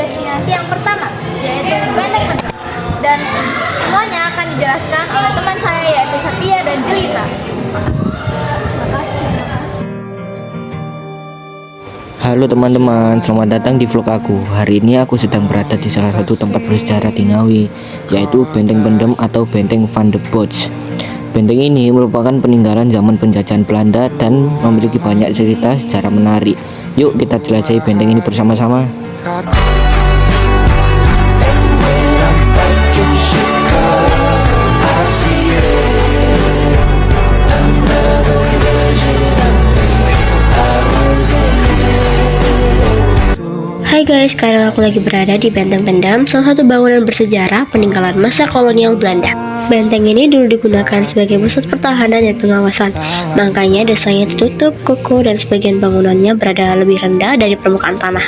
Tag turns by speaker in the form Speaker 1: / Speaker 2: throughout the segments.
Speaker 1: destinasi yang pertama, yaitu Benteng Pendem. Dan semuanya akan dijelaskan oleh teman saya, yaitu Satria dan Jelita. Makasih.
Speaker 2: Halo teman-teman, selamat datang di vlog aku. Hari ini aku sedang berada di salah satu tempat bersejarah di Ngawi, yaitu Benteng Pendem atau Benteng Van de Bosch. Benteng ini merupakan peninggalan zaman penjajahan Belanda dan memiliki banyak cerita sejarah menarik. Yuk kita jelajahi benteng ini bersama-sama.
Speaker 3: Hai guys, sekarang aku lagi berada di Benteng Pendem, salah satu bangunan bersejarah peninggalan masa kolonial Belanda. Benteng ini dulu digunakan sebagai pusat pertahanan dan pengawasan, makanya desanya tertutup, kokoh, dan sebagian bangunannya berada lebih rendah dari permukaan tanah.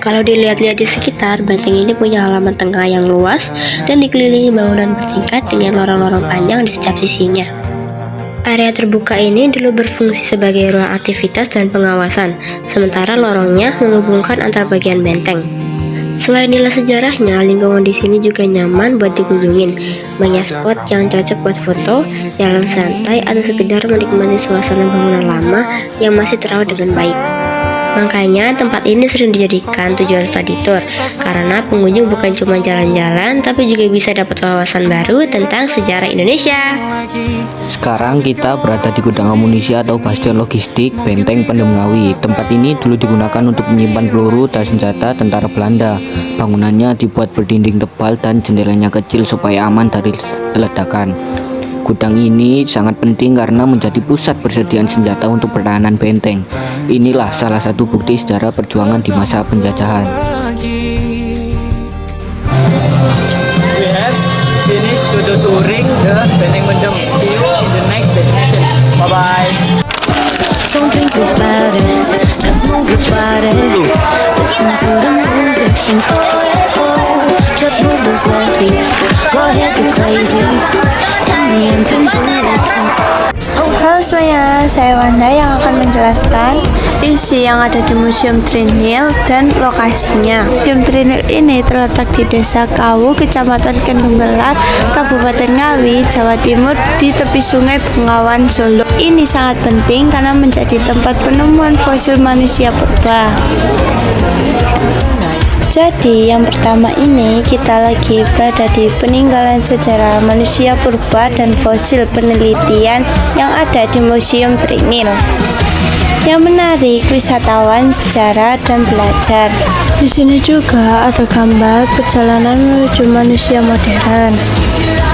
Speaker 3: Kalau dilihat-lihat di sekitar, benteng ini punya halaman tengah yang luas dan dikelilingi bangunan bertingkat dengan lorong-lorong panjang di setiap sisinya. Area terbuka ini dulu berfungsi sebagai ruang aktivitas dan pengawasan, sementara lorongnya menghubungkan antar bagian benteng. Selain nilai sejarahnya, lingkungan di sini juga nyaman buat dikunjungin. Banyak spot yang cocok buat foto, jalan santai, atau sekedar menikmati suasana bangunan lama yang masih terawat dengan baik. Makanya tempat ini sering dijadikan tujuan study tour, karena pengunjung bukan cuma jalan-jalan, tapi juga bisa dapat wawasan baru tentang sejarah Indonesia.
Speaker 2: Sekarang kita berada di gudang amunisi atau bastion logistik Benteng Pendem Ngawi. Tempat ini dulu digunakan untuk menyimpan peluru dan senjata tentara Belanda. Bangunannya dibuat berdinding tebal dan jendelanya kecil supaya aman dari ledakan. Gudang ini sangat penting karena menjadi pusat persediaan senjata untuk pertahanan benteng. Inilah salah satu bukti sejarah perjuangan di masa penjajahan.
Speaker 4: We have finished to the touring the Benteng Pendem. See you in the next destination. Bye bye.
Speaker 5: Don't think about it, just move your body. Listen to the music, sing oh yeah oh. Just move those left feet, go ahead go crazy. Tell me you can do it.
Speaker 6: Halo semuanya, saya Wanda yang akan menjelaskan isi yang ada di Museum Trinil dan lokasinya. Museum Trinil ini terletak di Desa Kawu, Kecamatan Kendung Gelar, Kabupaten Ngawi, Jawa Timur, di tepi Sungai Bengawan, Solo. Ini sangat penting karena menjadi tempat penemuan fosil manusia purba. Jadi yang pertama ini kita lagi berada di peninggalan sejarah manusia purba dan fosil penelitian yang ada di Museum Trinil. Yang menarik wisatawan sejarah dan belajar. Di sini juga ada gambar perjalanan menuju manusia modern.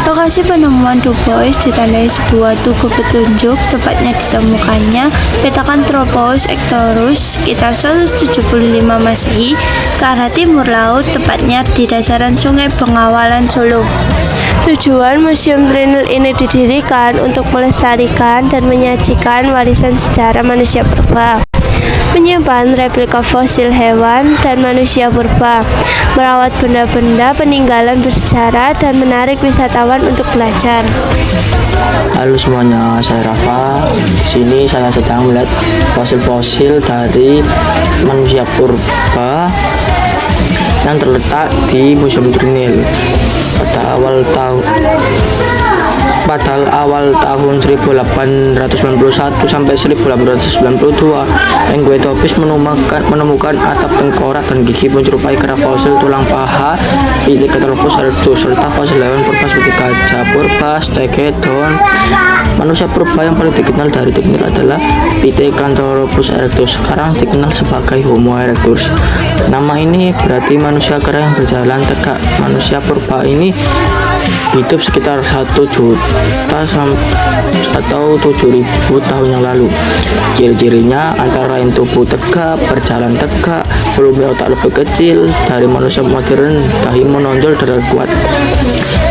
Speaker 6: Lokasi penemuan Dubois ditandai sebuah tugu petunjuk, tepatnya ditemukannya Pithecanthropus ectorus sekitar 175 Masehi ke arah timur laut, tepatnya di dasaran Sungai Bengawan, Solo. Tujuan Museum Trinil ini didirikan untuk melestarikan dan menyajikan warisan sejarah manusia purba, menyimpan replika fosil hewan dan manusia purba, merawat benda-benda peninggalan bersejarah, dan menarik wisatawan untuk belajar.
Speaker 4: Halo semuanya, saya Rafa. Di sini saya sedang melihat fosil-fosil dari manusia purba yang terletak di Museum Trinil. Pada awal tahun 1891 sampai 1892, Enguetopis menemukan atap tengkorak dan gigi menyerupai kera fosil tulang paha Pithecanthropus erectus serta fosil hewan purba seperti gajah purba, stegodon. Manusia purba yang paling dikenal dari Trinil adalah Pithecanthropus erectus, sekarang dikenal sebagai Homo erectus. Nama ini berarti manusia kera yang berjalan tegak. Manusia purba ini hidup sekitar 1 juta atau 7.000 tahun yang lalu. Ciri-cirinya antara lain tubuh tegak, berjalan tegak, volume otak lebih kecil dari manusia modern, dahi menonjol dan kuat.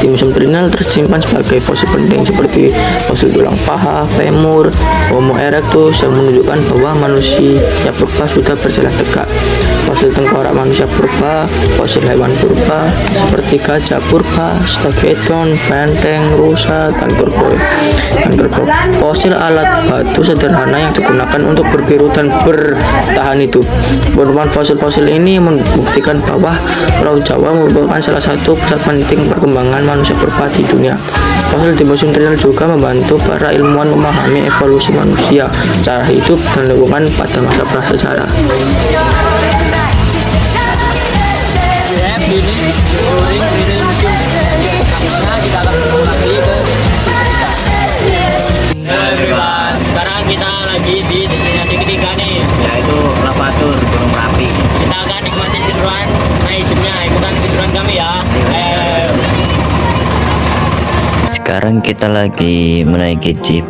Speaker 4: Di Museum Trinil tersimpan sebagai fosil penting seperti fosil tulang paha, femur, Homo erectus yang menunjukkan bahwa manusia purba sudah berjalan tegak. Fosil tengkorak manusia purba, fosil hewan purba seperti gajah purba, stegodon, benteng, rusa, dan kerbau. Fosil alat batu sederhana yang digunakan untuk berburu dan bertahan hidup. Penemuan fosil-fosil ini membuktikan bahwa Pulau Jawa merupakan salah satu pusat penting perkembangan manusia purba di dunia. Fosil di Museum Trinil juga membantu para ilmuwan memahami evolusi manusia, cara hidup, dan lingkungan pada masa prasejarah.
Speaker 7: Sekarang kita lagi di destinasi ketiga nih, yaitu Lavatur Gunung Merapi. Kita akan nikmatin keseruan naik jeepnya, ikutan keseruan kami ya.
Speaker 8: Sekarang kita lagi menaiki jeep.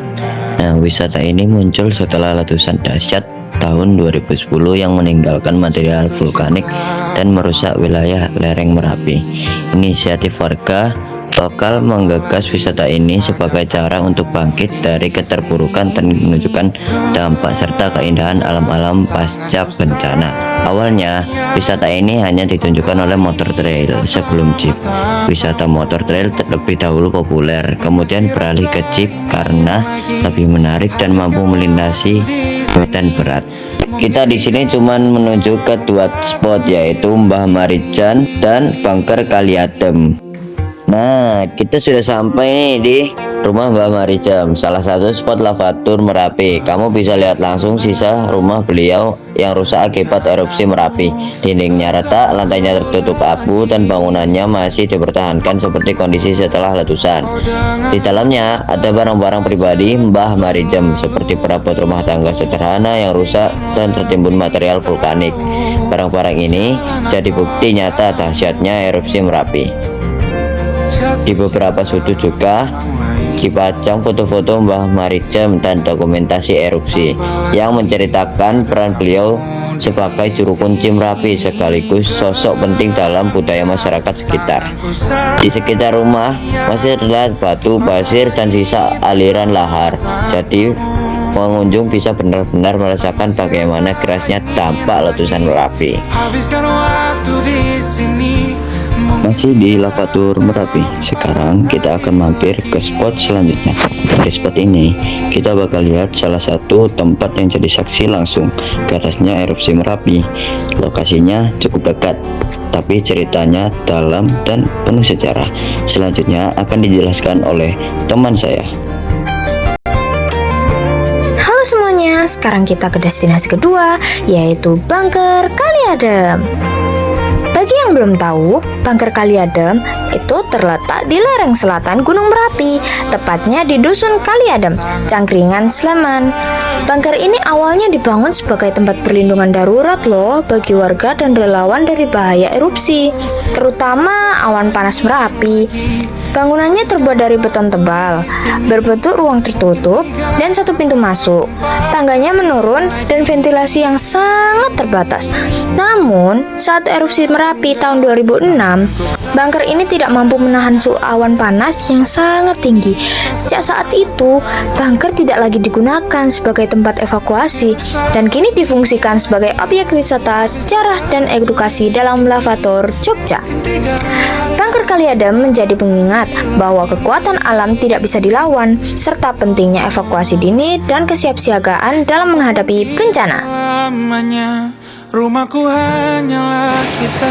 Speaker 8: Nah, wisata ini muncul setelah letusan dahsyat tahun 2010 yang meninggalkan material vulkanik dan merusak wilayah lereng Merapi. Inisiatif warga lokal menggagas wisata ini sebagai cara untuk bangkit dari keterpurukan dan menunjukkan dampak serta keindahan alam-alam pasca bencana. Awalnya, wisata ini hanya ditunjukkan oleh motor trail sebelum jeep. Wisata motor trail terlebih dahulu populer, kemudian beralih ke jeep karena lebih menarik dan mampu melintasi medan berat. Kita di sini cuman menuju ke dua spot, yaitu Mbah Marijan dan Bangker Kaliadem. Nah, kita sudah sampai nih di rumah Mbah Marijan, salah satu spot Lavatur Merapi. Kamu bisa lihat langsung sisa rumah beliau yang rusak akibat erupsi Merapi. Dindingnya retak, lantainya tertutup abu, dan bangunannya masih dipertahankan seperti kondisi setelah letusan. Di dalamnya ada barang-barang pribadi Mbah Marijan seperti perabot rumah tangga sederhana yang rusak dan tertimbun material vulkanik. Barang-barang ini jadi bukti nyata dahsyatnya erupsi Merapi. Di beberapa sudut juga dipajang foto-foto Mbah Marijan dan dokumentasi erupsi yang menceritakan peran beliau sebagai juru kunci Merapi sekaligus sosok penting dalam budaya masyarakat sekitar. Di sekitar rumah masih terlihat batu, pasir, dan sisa aliran lahar. Jadi pengunjung bisa benar-benar merasakan bagaimana kerasnya dampak letusan Merapi. Masih di Lavatur Merapi, sekarang kita akan mampir ke spot selanjutnya. Di spot ini, kita bakal lihat salah satu tempat yang jadi saksi langsung kerasnya erupsi Merapi. Lokasinya cukup dekat, tapi ceritanya dalam dan penuh sejarah. Selanjutnya akan dijelaskan oleh teman saya.
Speaker 9: Halo semuanya, sekarang kita ke destinasi kedua, yaitu Bangker Kaliadem. Bagi yang belum tahu, Bangker Kaliadem itu terletak di lereng selatan Gunung Merapi, tepatnya di Dusun Kaliadem, Cangkringan, Sleman. Bangker ini awalnya dibangun sebagai tempat perlindungan darurat loh bagi warga dan relawan dari bahaya erupsi, terutama awan panas Merapi. Bangunannya terbuat dari beton tebal, berbentuk ruang tertutup, dan satu pintu masuk. Tangganya menurun dan ventilasi yang sangat terbatas. Namun, saat erupsi Merapi tahun 2006, bangker ini tidak mampu menahan suhu awan panas yang sangat tinggi. Sejak saat itu, bangker tidak lagi digunakan sebagai tempat evakuasi dan kini difungsikan sebagai objek wisata, sejarah, dan edukasi dalam Lavatur, Jogja. Bangker Kaliadem menjadi pengingat bahwa kekuatan alam tidak bisa dilawan, serta pentingnya evakuasi dini dan kesiapsiagaan dalam menghadapi bencana.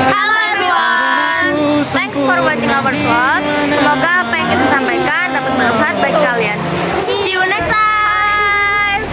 Speaker 1: Halo everyone, thanks for watching our vlog. Semoga apa yang kita sampaikan dapat bermanfaat bagi kalian. See you next time.